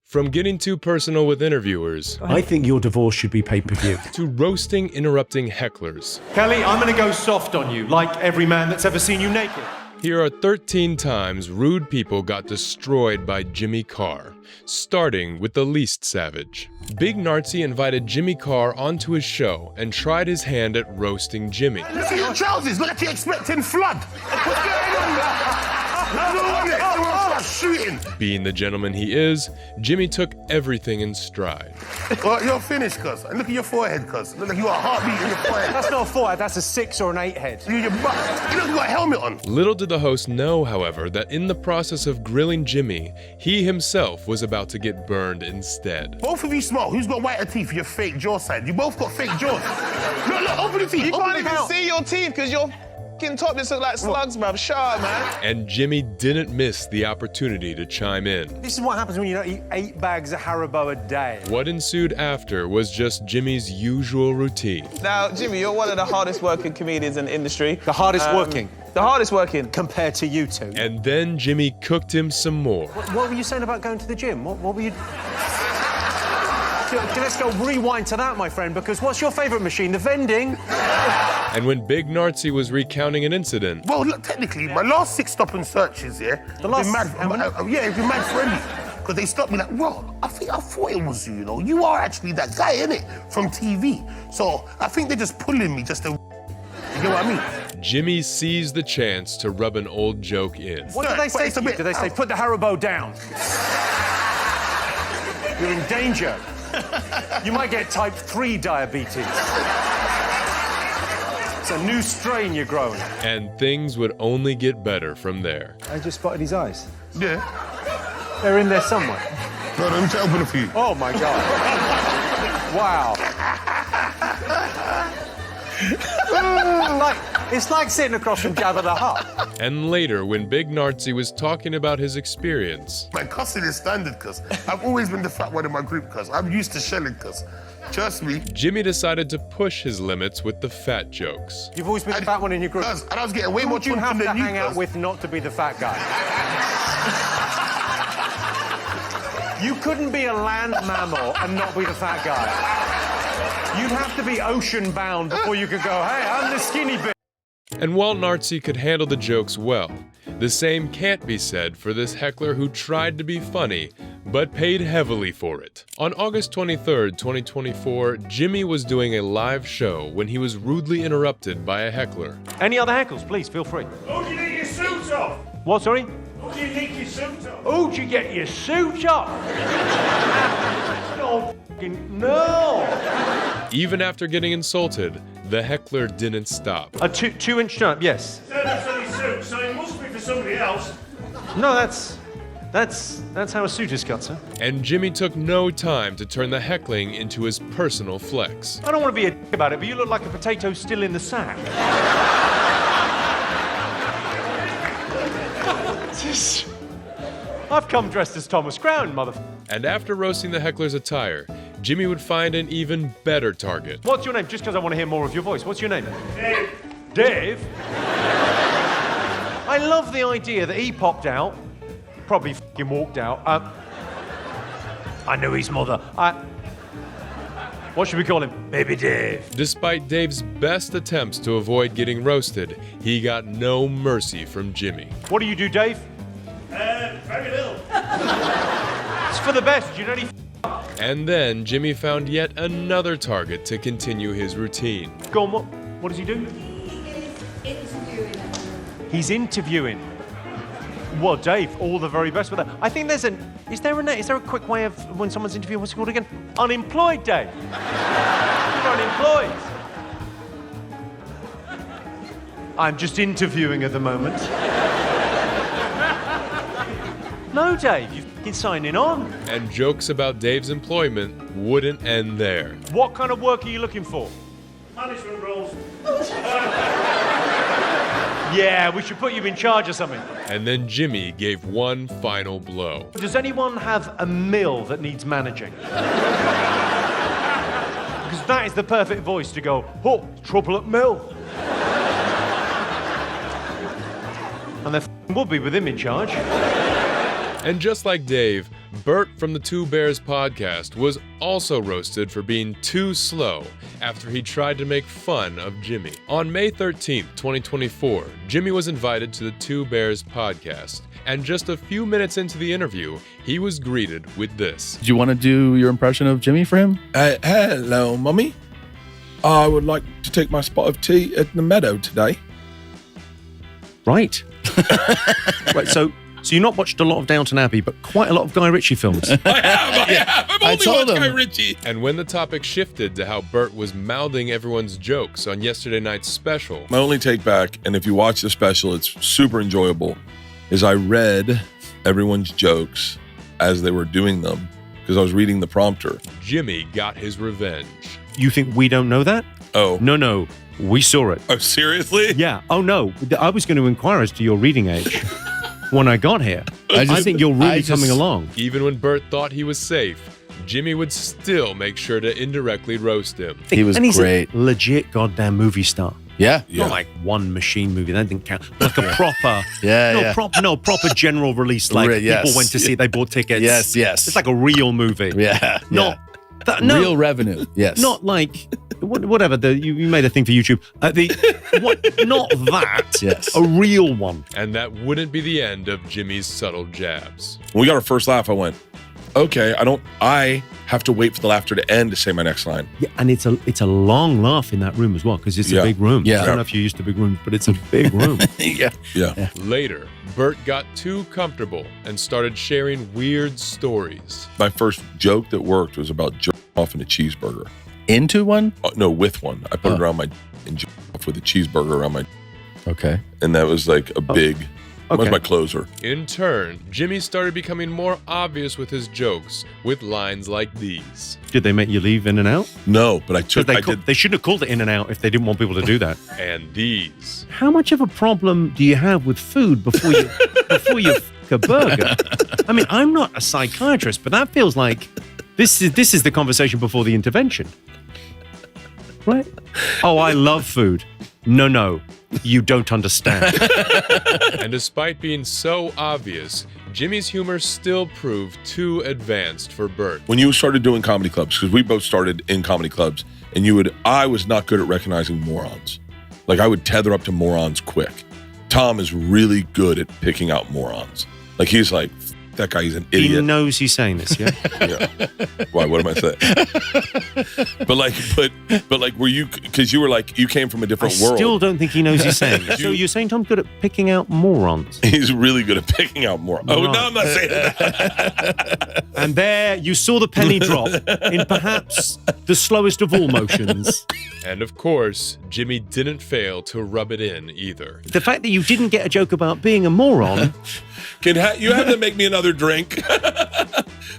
From getting too personal with interviewers, I think your divorce should be pay-per-view. to roasting interrupting hecklers. Kelly, I'm gonna go soft on you, like every man that's ever seen you naked. Here are 13 times rude people got destroyed by Jimmy Carr, starting with the least savage. Big Nartzy invited Jimmy Carr onto his show and tried his hand at roasting Jimmy. Look at your trousers, look like you're expecting flood. What's going on? Shooting. Being the gentleman he is, Jimmy took everything in stride. Well, you're finished, cuz. And look at your forehead, cuz. Look like you got a heartbeat in your forehead. That's not a forehead, that's a 6 or an 8 head. Your butt. You look like you got a helmet on. Little did the host know, however, that in the process of grilling Jimmy, he himself was about to get burned instead. Both of you smart. Who's got whiter teeth? Your fake jaw side. You both got fake jaws. Look, open the teeth. You can't even see your teeth because your f***ing top just look like slugs, bruv. Shut up, man. And Jimmy didn't miss the opportunity to chime in. This is what happens when you don't eat 8 bags of Haribo a day. What ensued after was just Jimmy's usual routine. Now, Jimmy, you're one of the hardest working comedians in the industry. The hardest working. The hardest working. Compared to you two. And then Jimmy cooked him some more. What were you saying about going to the gym? What were you... Let's go rewind to that, my friend, because what's your favourite machine? The vending? And when Big Nartzy was recounting an incident... Well, look, technically, my last 6 stop and searches, yeah? The last... It's been mad friendly. Because they stopped me like, well, I thought it was you, you know? You are actually that guy, innit? From TV. So I think they're just pulling me just to... You know what I mean? Jimmy seized the chance to rub an old joke in. What did they say to you? Did they say, put the Haribo down? You're in danger. You might get type 3 diabetes. It's a new strain you're growing. And things would only get better from there. I just spotted his eyes. Yeah. They're in there somewhere. No, let me open it for you. Oh, my God. Wow. It's like sitting across from Jabba the Hutt. And later, when Big Nartzy was talking about his experience... My cussing is standard, cuz. I've always been the fat one in my group, cuz. I'm used to shelling, cuz. Trust me. Jimmy decided to push his limits with the fat jokes. You've always been the fat one in your group. Cuz, and I was getting way more you tune have than to you, hang out cuz. with not to be the fat guy. You couldn't be a land mammal and not be the fat guy. You'd have to be ocean-bound before you could go, hey, I'm the skinny bit. And while Nartzy could handle the jokes well, the same can't be said for this heckler who tried to be funny, but paid heavily for it. On August 23rd, 2024, Jimmy was doing a live show when he was rudely interrupted by a heckler. Any other heckles, please, feel free. Oh, do you need your suit off? What, sorry? Oh, do you need your suit off? Oh, do you get your suit off? No, no. Even after getting insulted, the heckler didn't stop. A 2-inch jump, yes. That's on his suit, so it must be for somebody else. No, that's how a suit is cut, sir. And Jimmy took no time to turn the heckling into his personal flex. I don't want to be a dick about it, but you look like a potato still in the sack. I've come dressed as Thomas Crown, motherfucker. And after roasting the heckler's attire, Jimmy would find an even better target. What's your name? Just because I want to hear more of your voice. What's your name? Dave. Dave? I love the idea that he popped out, probably f***ing walked out. I knew his mother. What should we call him? Baby Dave. Despite Dave's best attempts to avoid getting roasted, he got no mercy from Jimmy. What do you do, Dave? Very little. It's for the best. You don't need And then Jimmy found yet another target to continue his routine. Go on, what does he do? He's interviewing. Well, Dave, all the very best with that. I think is there a quick way of when someone's interviewing, what's it called again? Unemployed, Dave. You're unemployed. I'm just interviewing at the moment. No, Dave, you've been signing on. And jokes about Dave's employment wouldn't end there. What kind of work are you looking for? Management roles. Yeah, we should put you in charge of something. And then Jimmy gave one final blow. Does anyone have a mill that needs managing? Because that is the perfect voice to go, oh, trouble at mill. And there would be with him in charge. And just like Dave, Bert from the Two Bears podcast was also roasted for being too slow after he tried to make fun of Jimmy. On May 13th, 2024, Jimmy was invited to the Two Bears podcast, and just a few minutes into the interview, he was greeted with this. Do you want to do your impression of Jimmy for him? Hello, Mummy. I would like to take my spot of tea at the meadow today. Right. Right, so you've not watched a lot of Downton Abbey, but quite a lot of Guy Ritchie films. I have. I've only watched Guy Ritchie. And when the topic shifted to how Bert was mouthing everyone's jokes on yesterday night's special, My only take back, and if you watch the special, it's super enjoyable, is I read everyone's jokes as they were doing them because I was reading the prompter. Jimmy got his revenge. You think we don't know that? Oh. No, we saw it. Oh, seriously? Yeah. Oh, no. I was going to inquire as to your reading age when I got here. I think you're really coming along. Even when Bert thought he was safe, Jimmy would still make sure to indirectly roast him. He was and he's great. A legit goddamn movie star. Yeah. Not like one machine movie. That didn't count. Like a proper, proper general release. Like Yes. people went to see it, they bought tickets. Yes. It's like a real movie. Yeah. Not real revenue. Yes. Not like whatever. You made a thing for YouTube. Not that. Yes. A real one. And that wouldn't be the end of Jimmy's subtle jabs. When we got our first laugh, I went, okay, I have to wait for the laughter to end to say my next line. Yeah, and it's a long laugh in that room as well because it's a big room. Yeah. I don't know if you're used to big rooms, but it's a big room. Yeah. Later, Bert got too comfortable and started sharing weird stories. My first joke that worked was about jerking off in a cheeseburger. Into one? No, with one. I put it around my and jerked off with a cheeseburger around my, Okay. and that was like a big. That was my closer. In turn, Jimmy started becoming more obvious with his jokes, with lines like these. Did they make you leave In and Out? No, but I did. They shouldn't have called it In and Out if they didn't want people to do that. And these. How much of a problem do you have with food before you fuck a burger? I mean, I'm not a psychiatrist, but that feels like this is the conversation before the intervention, right? Oh, I love food. No, you don't understand. And despite being so obvious, Jimmy's humor still proved too advanced for Bert. When you started doing comedy clubs, because we both started in comedy clubs, and I was not good at recognizing morons. Like I would tether up to morons quick. Tom is really good at picking out morons. Like he's like, that guy, he's an idiot. He knows he's saying this, yeah? Yeah. Why? What am I saying? but like, were you? Because you were like, you came from a different I world. still don't think he knows he's saying this. So you're saying Tom's good at picking out morons? He's really good at picking out morons. Oh, Right. no, I'm not saying that. And there you saw the penny drop in perhaps the slowest of all motions. And of course, Jimmy didn't fail to rub it in either. The fact that you didn't get a joke about being a moron. You have to make me another drink.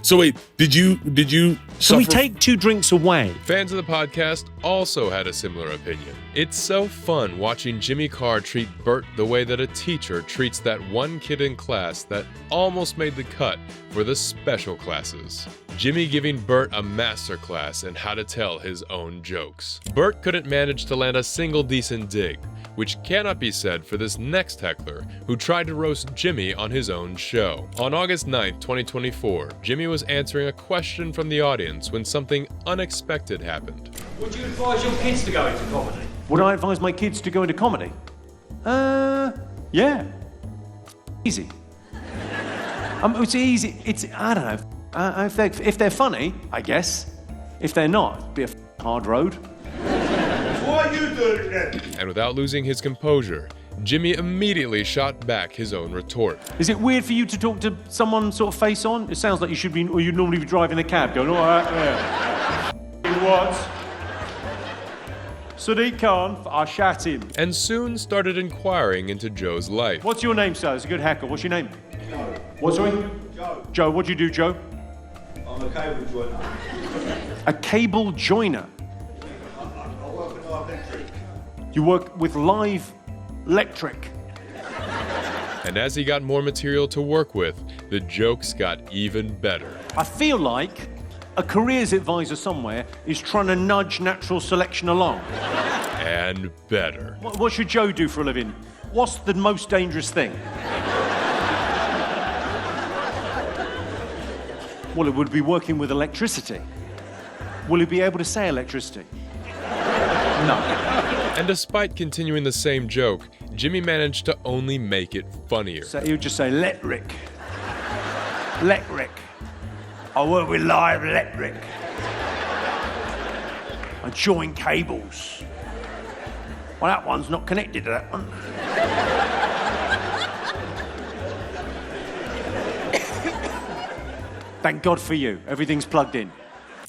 So wait, did you Can suffer? we take 2 drinks away? Fans of the podcast also had a similar opinion. It's so fun watching Jimmy Carr treat Bert the way that a teacher treats that one kid in class that almost made the cut for the special classes. Jimmy giving Bert a masterclass in how to tell his own jokes. Bert couldn't manage to land a single decent dig, which cannot be said for this next heckler who tried to roast Jimmy on his own show. On August 9th, 2024, Jimmy was answering a question from the audience when something unexpected happened. Would you advise your kids to go into comedy? Would I advise my kids to go into comedy? Yeah. Easy. It's easy. I don't know. If they're funny, I guess. If they're not, it'd be a hard road. Why are you doing it then? And without losing his composure, Jimmy immediately shot back his own retort. Is it weird for you to talk to someone sort of face on? It sounds like you should be, or you'd normally be driving a cab going, all right, yeah. What? Sadiq Khan, I shot him. And soon started inquiring into Joe's life. What's your name, sir? It's a good hacker. What's your name? Joe. What's your name? Joe. Joe, what do you do, Joe? I'm a cable joiner. A cable joiner? I work with live electric. You work with live electric? And as he got more material to work with, the jokes got even better. I feel like a careers advisor somewhere is trying to nudge natural selection along. And better. What should Joe do for a living? What's the most dangerous thing? Well, it would be working with electricity. Will he be able to say electricity? No. And despite continuing the same joke, Jimmy managed to only make it funnier. So he would just say, electric. Electric. I work with live electric. I join cables. Well, that one's not connected to that one. Thank God for you. Everything's plugged in.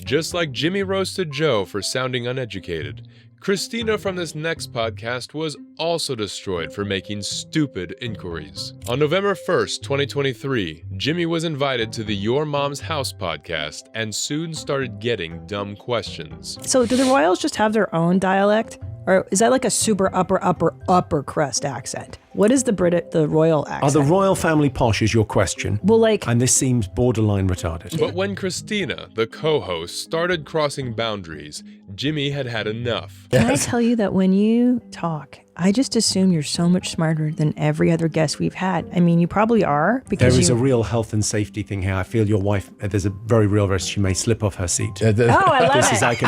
Just like Jimmy roasted Joe for sounding uneducated, Christina from this next podcast was also destroyed for making stupid inquiries. On November 1st, 2023, Jimmy was invited to the Your Mom's House podcast and soon started getting dumb questions. So do the Royals just have their own dialect? Or is that like a super upper crust accent? What is the royal accent? Are the royal family posh is your question? Well, like... And this seems borderline retarded. But when Christina, the co-host, started crossing boundaries, Jimmy had had enough. Can I tell you that when you talk, I just assume you're so much smarter than every other guest we've had. I mean, you probably are. Because there is a real health and safety thing here. I feel your wife, there's a very real risk she may slip off her seat. Oh, I love it.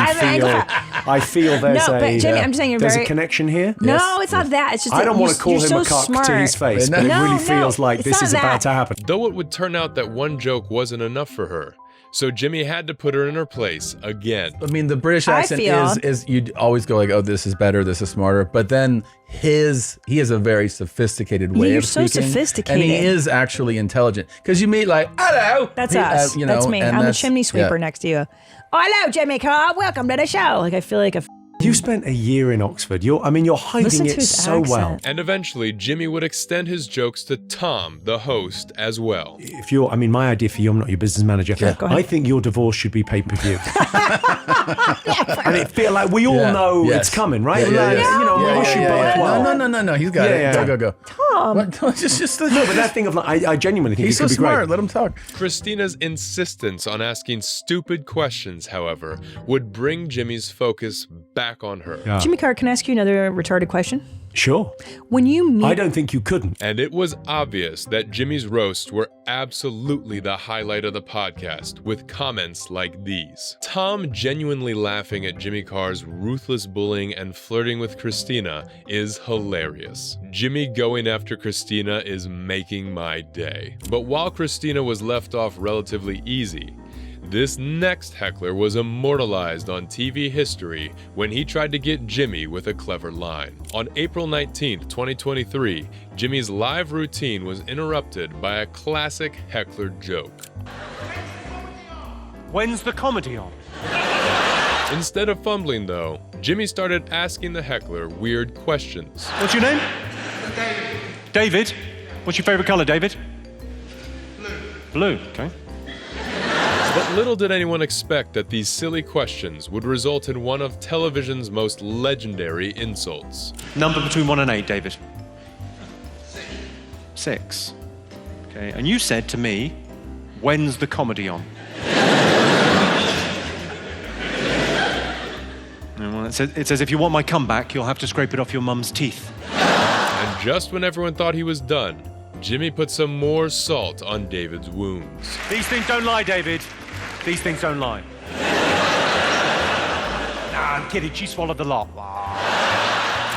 I feel there's no, but Jimmy, I'm just saying you're there's a connection here. No, it's not that. It's just I don't want to call him so a cock smart. to his face, but it really feels like this is about to happen. Though it would turn out that one joke wasn't enough for her, so Jimmy had to put her in her place again. I mean, the British accent is you'd always go like, oh, this is better, this is smarter. But then he has a very sophisticated way of speaking. You're so sophisticated. And he is actually intelligent. Because you meet like, hello. That's us. That's me. I'm the chimney sweeper next to you. Oh, hello, Jimmy Carr. Welcome to the show. Like, I feel like You spent a year in Oxford. You're hiding it so well. And eventually, Jimmy would extend his jokes to Tom, the host, as well. My idea for you, I'm not your business manager. Yeah, go ahead. I think your divorce should be pay-per-view. And it feel like we all know it's coming, right? We wish you both well. No. He's got it. Go. Tom. What? Just no, but that thing of like, I genuinely think he's it could so be great. smart. Let him talk. Christina's insistence on asking stupid questions, however, would bring Jimmy's focus back on her. Yeah. Jimmy Carr, can I ask you another retarded question? Sure. When you meet... I don't think you couldn't. And it was obvious that Jimmy's roasts were absolutely the highlight of the podcast, with comments like these. Tom genuinely laughing at Jimmy Carr's ruthless bullying and flirting with Christina is hilarious. Jimmy going after Christina is making my day. But while Christina was left off relatively easy, this next heckler was immortalized on TV history when he tried to get Jimmy with a clever line. On April 19, 2023, Jimmy's live routine was interrupted by a classic heckler joke. When's the comedy on? Instead of fumbling, though, Jimmy started asking the heckler weird questions. What's your name? David. What's your favorite color, David? Blue. Okay. But little did anyone expect that these silly questions would result in one of television's most legendary insults. Number between 1 and 8, David. 6. Okay, and you said to me, when's the comedy on? Well, it says if you want my comeback, you'll have to scrape it off your mum's teeth. And just when everyone thought he was done, Jimmy put some more salt on David's wounds. These things don't lie, David. These things don't lie. Nah, I'm kidding. She swallowed the lot.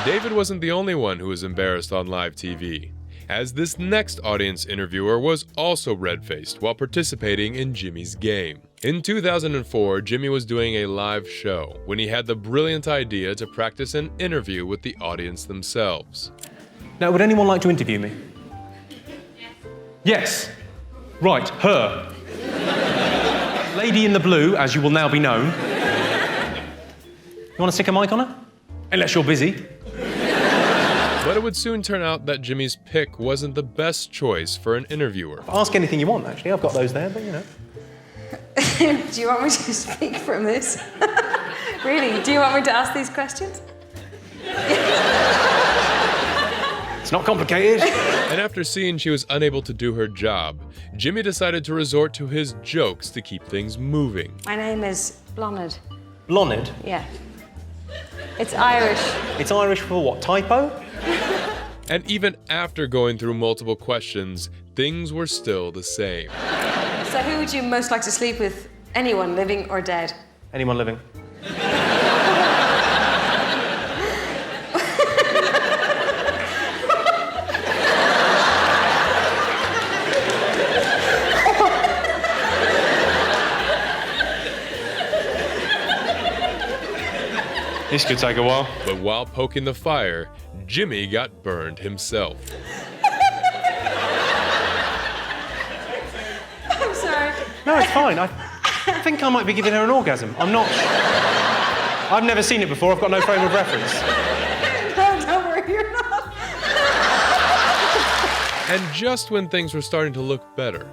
David wasn't the only one who was embarrassed on live TV, as this next audience interviewer was also red-faced while participating in Jimmy's game. In 2004, Jimmy was doing a live show when he had the brilliant idea to practice an interview with the audience themselves. Now, would anyone like to interview me? Yes. Right, her. Lady in the blue, as you will now be known. You want to stick a mic on her? Unless you're busy. But it would soon turn out that Jimmy's pick wasn't the best choice for an interviewer. Ask anything you want, actually. I've got those there, but you know. Do you want me to speak from this? Really? Do you want me to ask these questions? It's not complicated. And after seeing she was unable to do her job, Jimmy decided to resort to his jokes to keep things moving. My name is Blonard. Blonard? Yeah. It's Irish. It's Irish for what, typo? And even after going through multiple questions, things were still the same. So who would you most like to sleep with? Anyone, living or dead? Anyone living? This could take a while. But while poking the fire, Jimmy got burned himself. I'm sorry. No, it's fine. I think I might be giving her an orgasm. I'm not. I've never seen it before. I've got no frame of reference. No, don't worry, you're not. And just when things were starting to look better,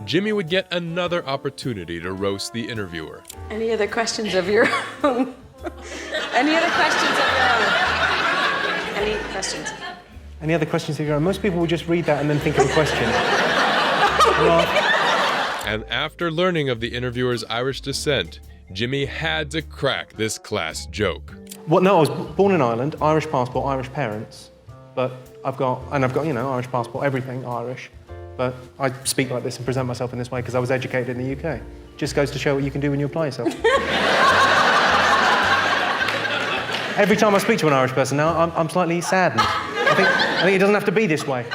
Jimmy would get another opportunity to roast the interviewer. Any other questions of your own? Any other questions of your own? Any questions? Any other questions of your own? Most people would just read that and then think of a question. And after learning of the interviewer's Irish descent, Jimmy had to crack this class joke. What? No, I was born in Ireland, Irish passport, Irish parents, but I've got, you know, Irish passport, everything Irish. But I speak like this and present myself in this way because I was educated in the UK. Just goes to show what you can do when you apply yourself. Every time I speak to an Irish person now, I'm slightly saddened. I think it doesn't have to be this way.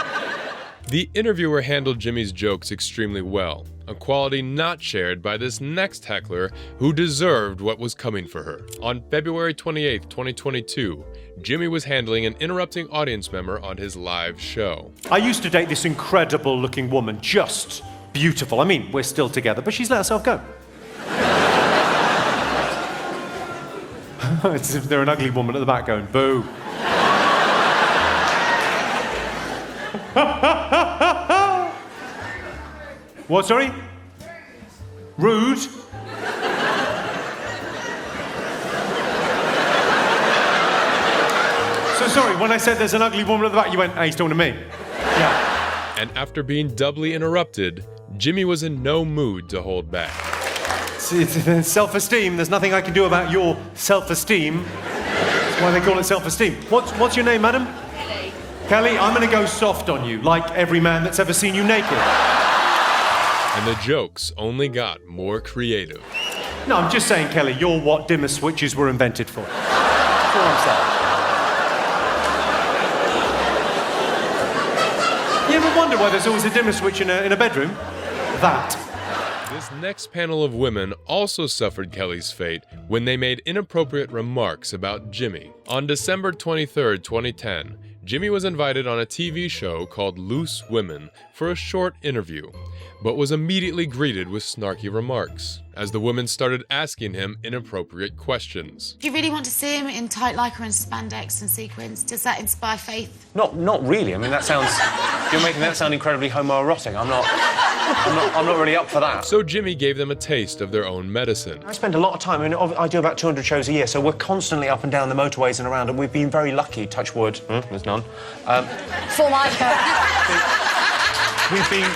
The interviewer handled Jimmy's jokes extremely well, a quality not shared by this next heckler who deserved what was coming for her. On February 28, 2022, Jimmy was handling an interrupting audience member on his live show. I used to date this incredible-looking woman, just beautiful. I mean, we're still together, but she's let herself go. It's as if they're an ugly woman at the back going, boo. What, sorry? Rude? So sorry, when I said there's an ugly woman at the back, you went, hey, he's talking to me. Yeah. And after being doubly interrupted, Jimmy was in no mood to hold back. It's self-esteem. There's nothing I can do about your self-esteem. That's why they call it self-esteem. What's your name, madam? Kelly. Kelly, I'm going to go soft on you, like every man that's ever seen you naked. And the jokes only got more creative. No, I'm just saying, Kelly, you're what dimmer switches were invented for. That's all I'm saying. You ever wonder why there's always a dimmer switch in a bedroom? That. This next panel of women also suffered Kelly's fate when they made inappropriate remarks about Jimmy. On December 23, 2010, Jimmy was invited on a TV show called Loose Women for a short interview, but was immediately greeted with snarky remarks as the women started asking him inappropriate questions. Do you really want to see him in tight lycra and spandex and sequins? Does that inspire faith? Not really. I mean, that sounds... You're making that sound incredibly homoerotic. I'm not really up for that. So Jimmy gave them a taste of their own medicine. I spend a lot of time, I mean, I do about 200 shows a year, so we're constantly up and down the motorways and around, and we've been very lucky, touch wood. There's none. Formica. We've been...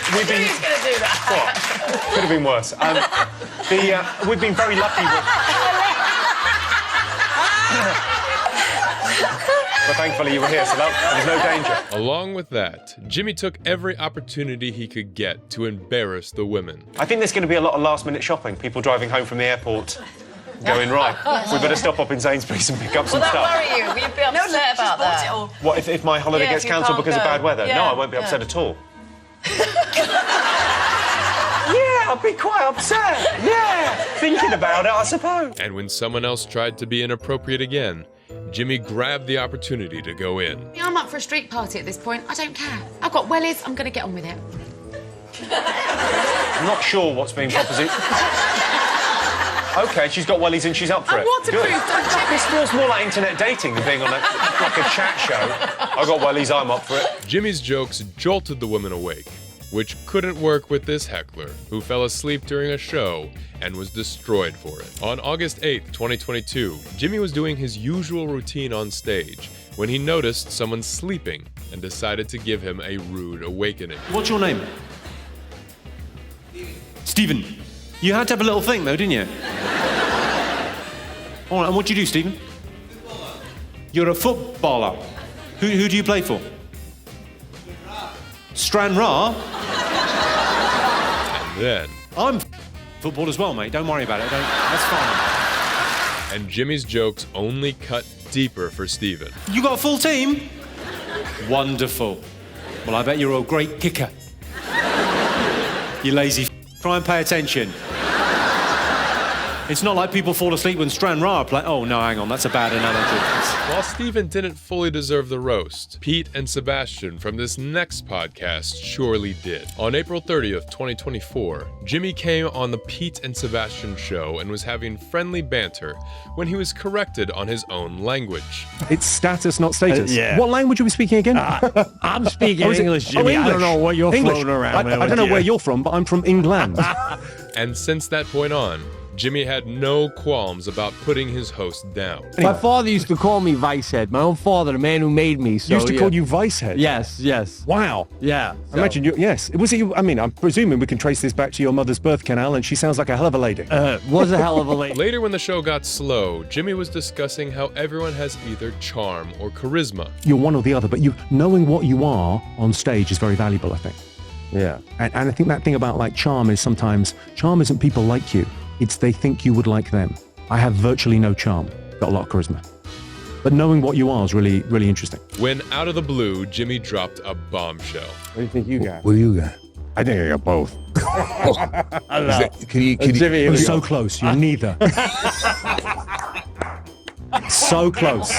Who's going to do that? What? Could have been worse. We've been very lucky with... But thankfully you were here, so there's no danger. Along with that, Jimmy took every opportunity he could get to embarrass the women. I think there's going to be a lot of last-minute shopping. People driving home from the airport going, right, we better stop up in Sainsbury's and pick up some stuff. Will that worry you? Will you be upset about that? What, if my holiday gets cancelled because of bad weather? Yeah, no, I won't be upset at all. Yeah, I'd be quite upset. Yeah, thinking about it, I suppose. And when someone else tried to be inappropriate again, Jimmy grabbed the opportunity to go in. I'm up for a street party at this point. I don't care. I've got wellies. I'm going to get on with it. I'm not sure what's being proposed. OK, she's got wellies and she's up for it. Waterproof, don't check This feels more like internet dating than being on like a chat show. I got wellies, I'm up for it. Jimmy's jokes jolted the women awake, which couldn't work with this heckler, who fell asleep during a show and was destroyed for it. On August 8, 2022, Jimmy was doing his usual routine on stage when he noticed someone sleeping and decided to give him a rude awakening. What's your name? Stephen. You had to have a little thing, though, didn't you? All right, and what do you do, Stephen? Footballer. You're a footballer. Who do you play for? Stranraer. then... I'm football as well, mate. Don't worry about it. That's fine. And Jimmy's jokes only cut deeper for Steven. You got a full team? Wonderful. Well, I bet you're a great kicker. You lazy try and pay attention. It's not like people fall asleep when Strand Ra play. Oh, no, hang on, that's a bad analogy. While Steven didn't fully deserve the roast, Pete and Sebastian from this next podcast surely did. On April 30th, 2024, Jimmy came on the Pete and Sebastian show and was having friendly banter when he was corrected on his own language. It's status, not status. Yeah. What language are we speaking again? I'm speaking English, Jimmy. English. I don't know what you're floating around I don't know where you're from, but I'm from England. And since that point on, Jimmy had no qualms about putting his host down. My father used to call me Vicehead. My own father, the man who made me. So, used to call you Vicehead? Yes, yes. Wow. Yeah. Imagine you, yes. Was it you? I mean, I'm presuming we can trace this back to your mother's birth canal, and she sounds like a hell of a lady. Was a hell of a lady. Later, when the show got slow, Jimmy was discussing how everyone has either charm or charisma. You're one or the other, but knowing what you are on stage is very valuable, I think. Yeah. And I think that thing about like charm is sometimes, charm isn't people like you. It's they think you would like them. I have virtually no charm, got a lot of charisma. But knowing what you are is really, really interesting. When out of the blue, Jimmy dropped a bombshell. What do you think you got? What do you got? I think I got both. I know. Can you Jimmy, you're so close, you're neither. So close.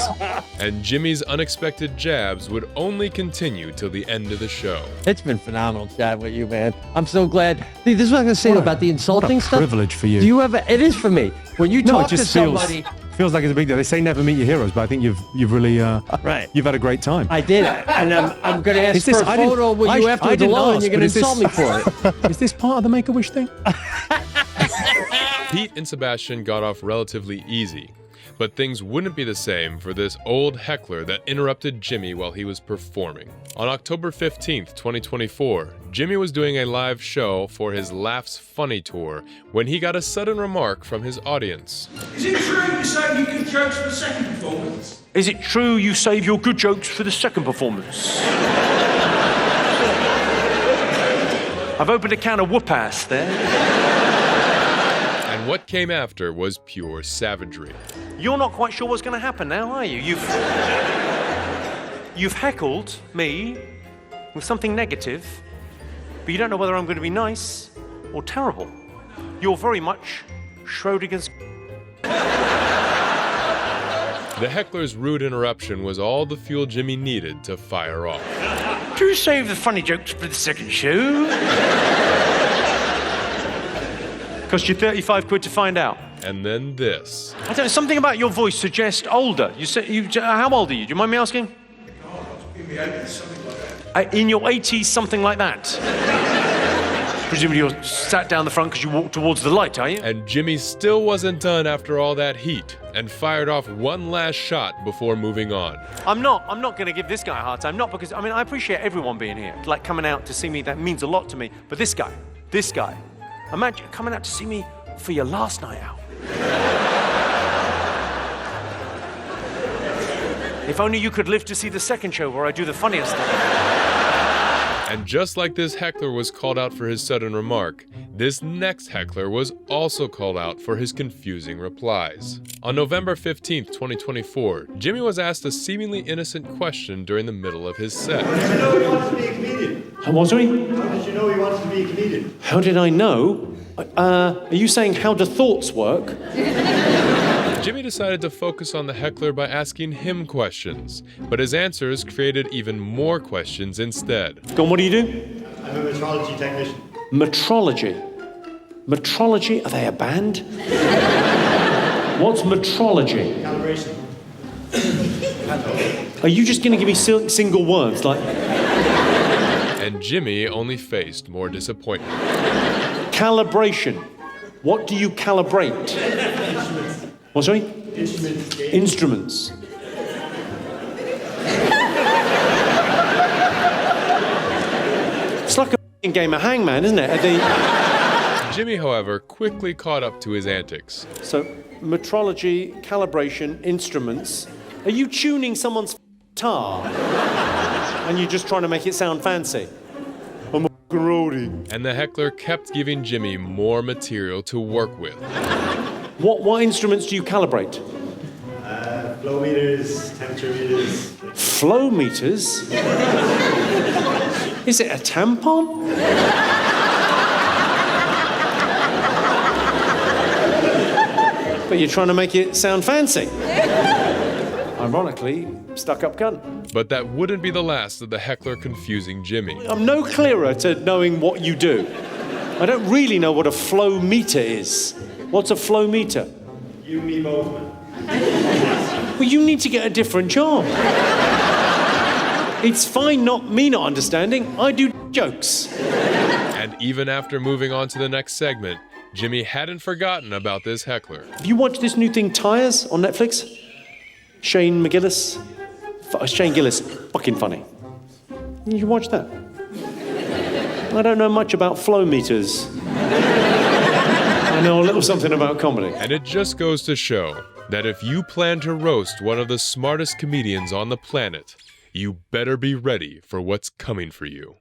And Jimmy's unexpected jabs would only continue till the end of the show. It's been phenomenal chatting with you, man. I'm so glad. See, this is what I'm going to say about the insulting what a stuff. privilege for you. Do you ever? It is for me. When you talk to somebody. Feels like it's a big deal. They say never meet your heroes, but I think you've really right. You've had a great time. I did, and I'm going to ask for a photo with you after the law, and you're going to insult me for it. Is this part of the Make-A-Wish thing? Pete and Sebastian got off relatively easy, but things wouldn't be the same for this old heckler that interrupted Jimmy while he was performing. On October 15th, 2024, Jimmy was doing a live show for his Laughs Funny tour when he got a sudden remark from his audience. Is it true you save your good jokes for the second performance? Is it true you save your good jokes for the second performance? I've opened a can of whoop-ass there. And what came after was pure savagery. You're not quite sure what's going to happen now, are you? You've heckled me with something negative, but you don't know whether I'm going to be nice or terrible. You're very much Schrodinger's. The heckler's rude interruption was all the fuel Jimmy needed to fire off. Do you save the funny jokes for the second show? Cost you 35 quid to find out. And then this. I don't know, something about your voice suggests older. How old are you? Do you mind me asking? In the 80s, something like that. In your 80s, something like that. Presumably you're sat down the front because you walked towards the light, are you? And Jimmy still wasn't done after all that heat and fired off one last shot before moving on. I'm not going to give this guy a hard time. Not because, I appreciate everyone being here. Like coming out to see me, that means a lot to me. But this guy, imagine coming out to see me for your last night out. If only you could live to see the second show where I do the funniest thing. And just like this heckler was called out for his sudden remark, this next heckler was also called out for his confusing replies. On November 15th, 2024, Jimmy was asked a seemingly innocent question during the middle of his set. How did you know he wanted to be a comedian? What, sorry? How did you know he wanted to be a comedian? How did I know? Are you saying how do thoughts work? Jimmy decided to focus on the heckler by asking him questions, but his answers created even more questions instead. Go on, what do you do? I'm a metrology technician. Metrology? Metrology? Are they a band? What's metrology? Calibration. Are you just going to give me single words like... And Jimmy only faced more disappointment. Calibration. What do you calibrate? What, sorry? Instruments. It's like a game of hangman, isn't it? Jimmy, however, quickly caught up to his antics. So, metrology, calibration, instruments. Are you tuning someone's guitar? And you're just trying to make it sound fancy? roadie. And the heckler kept giving Jimmy more material to work with. What instruments do you calibrate? Flow meters, temperature meters. Flow meters? Is it a tampon? But you're trying to make it sound fancy. Ironically, stuck-up cunt. But that wouldn't be the last of the heckler confusing Jimmy. I'm no clearer to knowing what you do. I don't really know what a flow meter is. What's a flow meter? You, me, both, man. Well, you need to get a different job. It's fine me not understanding. I do jokes. And even after moving on to the next segment, Jimmy hadn't forgotten about this heckler. Have you watched this new thing, Tires, on Netflix? Shane Gillis, fucking funny. You should watch that. I don't know much about flow meters. I know a little something about comedy. And it just goes to show that if you plan to roast one of the smartest comedians on the planet, you better be ready for what's coming for you.